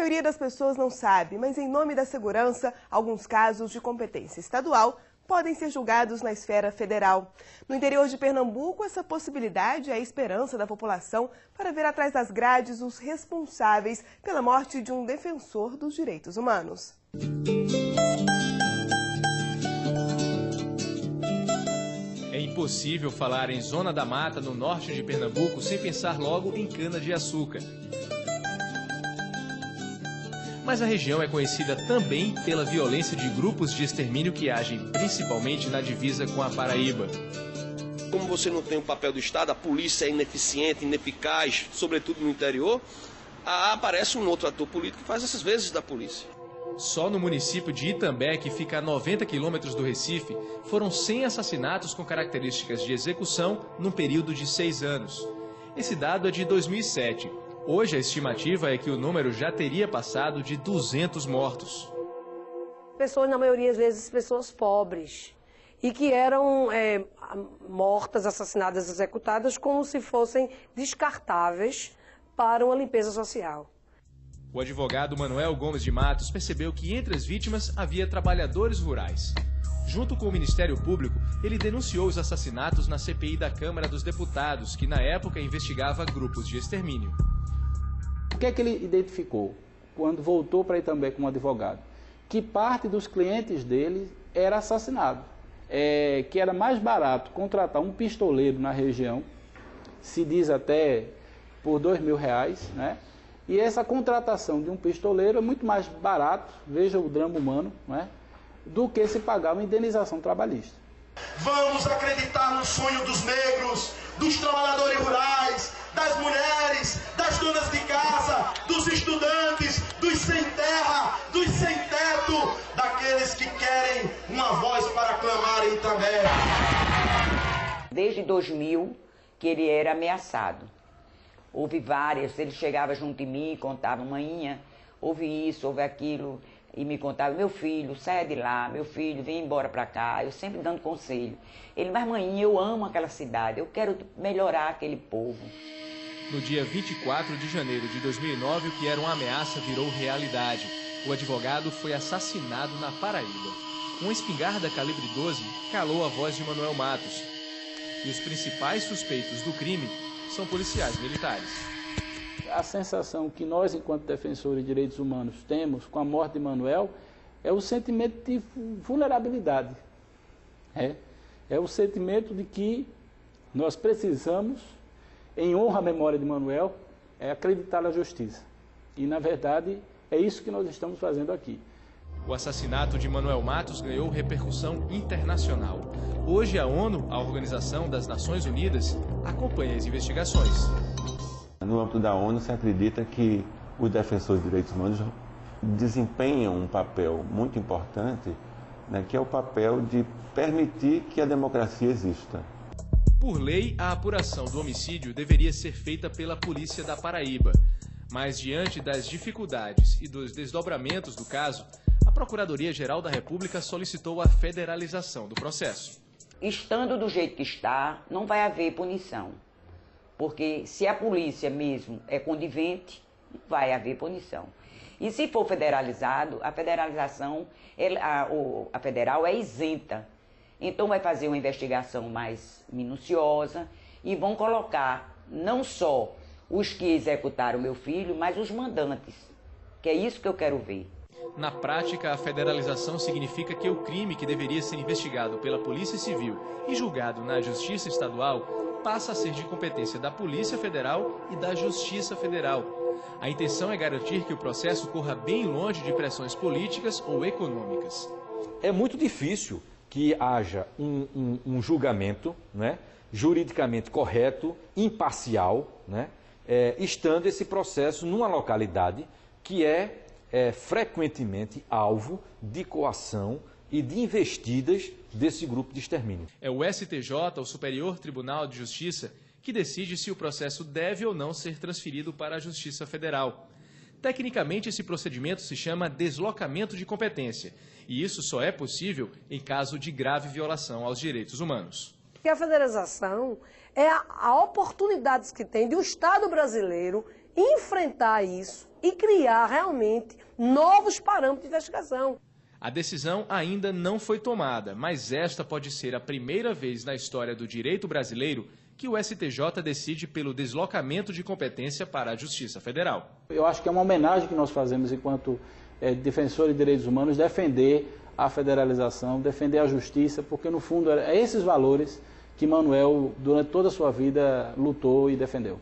maioria das pessoas não sabe, mas em nome da segurança, alguns casos de competência estadual podem ser julgados na esfera federal. No interior de Pernambuco, essa possibilidade é a esperança da população para ver atrás das grades os responsáveis pela morte de um defensor dos direitos humanos. É impossível falar em Zona da Mata, no norte de Pernambuco, sem pensar logo em cana-de-açúcar. Mas a região é conhecida também pela violência de grupos de extermínio que agem principalmente na divisa com a Paraíba. Como você não tem o papel do Estado, a polícia é ineficiente, ineficaz, sobretudo no interior, aparece um outro ator político que faz essas vezes da polícia. Só no município de Itambé, que fica a 90 quilômetros do Recife, foram 100 assassinatos com características de execução num período de 6 anos. Esse dado é de 2007. Hoje a estimativa é que o número já teria passado de 200 mortos. Pessoas, na maioria das vezes, pessoas pobres e que eram mortas, assassinadas, executadas como se fossem descartáveis para uma limpeza social. O advogado Manuel Gomes de Matos percebeu que entre as vítimas havia trabalhadores rurais. Junto com o Ministério Público, ele denunciou os assassinatos na CPI da Câmara dos Deputados, que na época investigava grupos de extermínio. O que é que ele identificou quando voltou para Itambé como advogado? Que parte dos clientes dele era assassinado. Que era mais barato contratar um pistoleiro na região, se diz até por R$2.000, né? E essa contratação de um pistoleiro é muito mais barato, veja o drama humano, né? Do que se pagar uma indenização trabalhista. Vamos acreditar no sonho dos negros, dos trabalhadores rurais, das mulheres, das donas de casa, dos estudantes, dos sem terra, dos sem teto, daqueles que querem uma voz para clamarem também. Desde 2000 que ele era ameaçado. Houve várias, ele chegava junto de mim e contava, maninha, houve isso, houve aquilo, e me contava, meu filho, saia de lá, meu filho, vem embora para cá, eu sempre dando conselho. Ele, mas maninha, eu amo aquela cidade, eu quero melhorar aquele povo. No dia 24 de janeiro de 2009, o que era uma ameaça virou realidade. O advogado foi assassinado na Paraíba. Uma espingarda calibre 12 calou a voz de Manuel Matos. E os principais suspeitos do crime são policiais militares. A sensação que nós, enquanto defensores de direitos humanos, temos com a morte de Manuel é o sentimento de vulnerabilidade. É o sentimento de que nós precisamos, em honra à memória de Manuel, acreditar na justiça. E, na verdade, é isso que nós estamos fazendo aqui. O assassinato de Manuel Matos ganhou repercussão internacional. Hoje, a ONU, a Organização das Nações Unidas, acompanha as investigações. No âmbito da ONU, se acredita que os defensores de direitos humanos desempenham um papel muito importante, né, que é o papel de permitir que a democracia exista. Por lei, a apuração do homicídio deveria ser feita pela Polícia da Paraíba. Mas, diante das dificuldades e dos desdobramentos do caso, a Procuradoria-Geral da República solicitou a federalização do processo. Estando do jeito que está, não vai haver punição. Porque se a polícia mesmo é conivente, não vai haver punição. E se for federalizado, a federalização, a federal é isenta. Então vai fazer uma investigação mais minuciosa e vão colocar não só os que executaram meu filho, mas os mandantes, que é isso que eu quero ver. Na prática, a federalização significa que o crime que deveria ser investigado pela Polícia Civil e julgado na Justiça Estadual passa a ser de competência da Polícia Federal e da Justiça Federal. A intenção é garantir que o processo corra bem longe de pressões políticas ou econômicas. É muito difícil que haja um julgamento, né, juridicamente correto, imparcial, né, estando esse processo numa localidade que é frequentemente alvo de coação e de investidas desse grupo de extermínio. É o STJ, o Superior Tribunal de Justiça, que decide se o processo deve ou não ser transferido para a Justiça Federal. Tecnicamente, esse procedimento se chama deslocamento de competência, e isso só é possível em caso de grave violação aos direitos humanos. A federalização é a oportunidade que tem de o Estado brasileiro enfrentar isso e criar realmente novos parâmetros de investigação. A decisão ainda não foi tomada, mas esta pode ser a primeira vez na história do direito brasileiro que o STJ decide pelo deslocamento de competência para a Justiça Federal. Eu acho que é uma homenagem que nós fazemos enquanto defensores de direitos humanos, defender a federalização, defender a justiça, porque no fundo é esses valores que Manuel, durante toda a sua vida, lutou e defendeu.